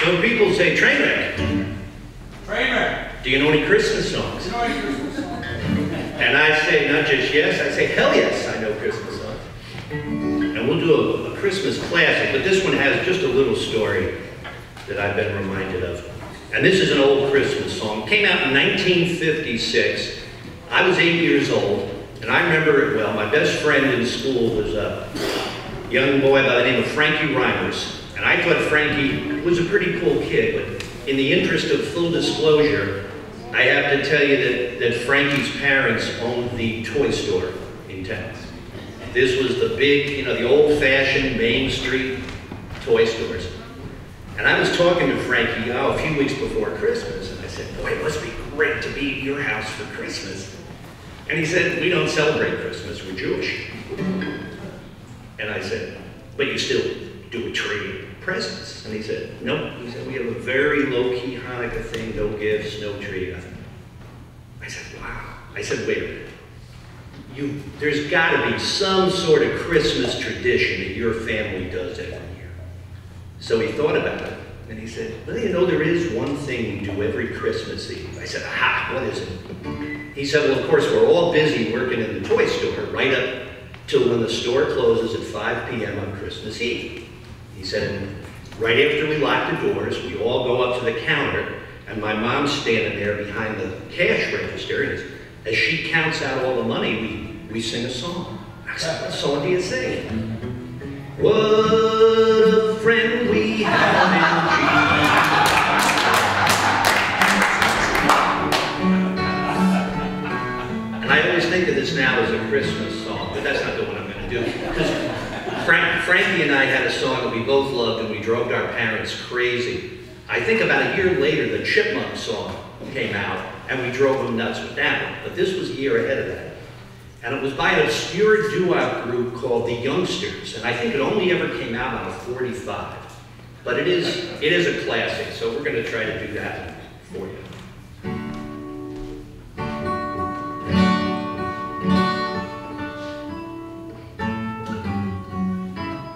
So people say, Trainwreck. Trainwreck. Do you know any Christmas songs? Do you know any Christmas songs? And I say not just yes, I say hell yes, I know Christmas songs. And we'll do a Christmas classic, but this one has just a little story that I've been reminded of. And this is an old Christmas song. It came out in 1956. I was 8 years old, and I remember it well. My best friend in school was a young boy by the name of Frankie Reimers. And I thought Frankie was a pretty cool kid, but in the interest of full disclosure, I have to tell you that Frankie's parents owned the toy store in town. This was the big, you know, the old-fashioned Main Street toy stores. And I was talking to Frankie, a few weeks before Christmas, and I said, boy, it must be great to be at your house for Christmas. And he said, we don't celebrate Christmas, we're Jewish. And I said, but you still do a tree and presents? And he said, no. He said, we have a very low-key Hanukkah thing, no gifts, no tree, nothing. I said, wow. I said, wait a minute. There's got to be some sort of Christmas tradition that your family does every year. So he thought about it, and he said, well, you know, there is one thing we do every Christmas Eve. I said, aha, what is it? He said, well, of course, we're all busy working in the toy store right up till when the store closes at 5 p.m. on Christmas Eve. He said, right after we lock the doors, we all go up to the counter, and my mom's standing there behind the cash register, and as she counts out all the money, we sing a song. I said, what song do you sing? What a friend we have in Jesus. And I always think of this now as a Christmas song, but that's not the one I'm going to do. Because Frankie and I had a song that we both loved, and we drove our parents crazy. I think about a year later, the Chipmunk song came out, and we drove them nuts with that one. But this was a year ahead of that. And it was by an obscure doo-wop group called the Youngsters. And I think it only ever came out on a 45. But it is a classic, so we're going to try to do that for you.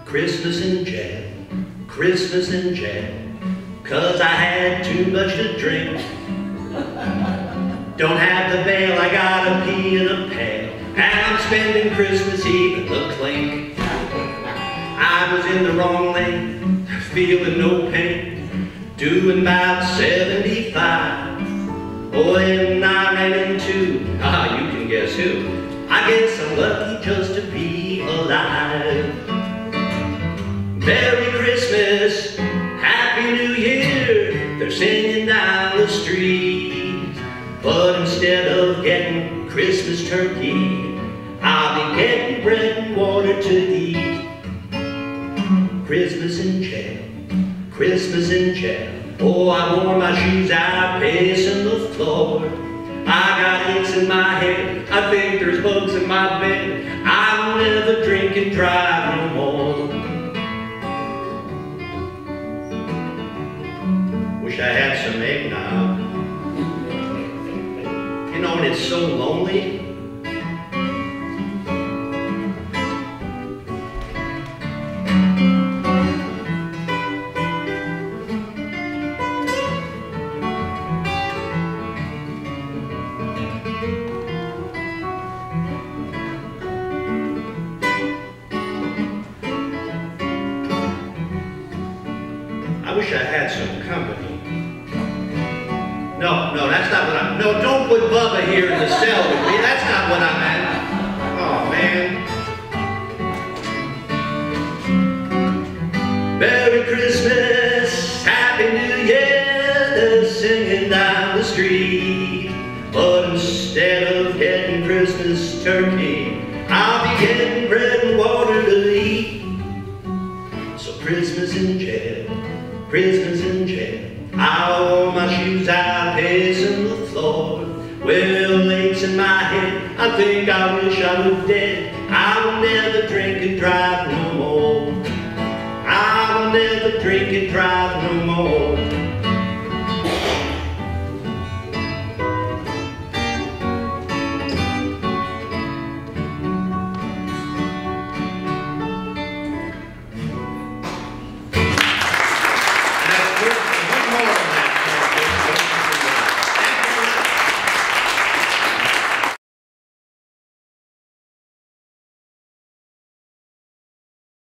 Christmas in jam, Christmas in jam, 'cause I had too much to drink. Don't have the bail, I gotta pee in a pail, and I'm spending Christmas Eve in the clink. I was in the wrong lane, feeling no pain, doing about 75. Oh, and I ran into, you can guess who. I guess I'm lucky just to be alive. Merry Christmas, Happy New Year, they're singing down the street. But instead of getting Christmas turkey, I'll be getting bread and water to eat. Christmas in jam, Christmas in jam. Oh, I wore my shoes out pacing the floor. I got aches in my head, I think there's bugs in my bed. I'll never drink and drive no more. Wish I had some eggnog. You know, and it's so lonely. I wish I had some company. No, that's not what I'm... No, don't put Bubba here in the cell with me. That's not what I meant. Oh, man. Merry Christmas, Happy New Year, they're singing down the street. But instead of getting Christmas turkey, I'll be getting bread and water to eat. So Christmas in jail, Christmas in jail. I wore my shoes out pacing the floor. Well, aches in my head, I think I wish I was dead. I will never drink and drive no more. I will never drink and drive no more.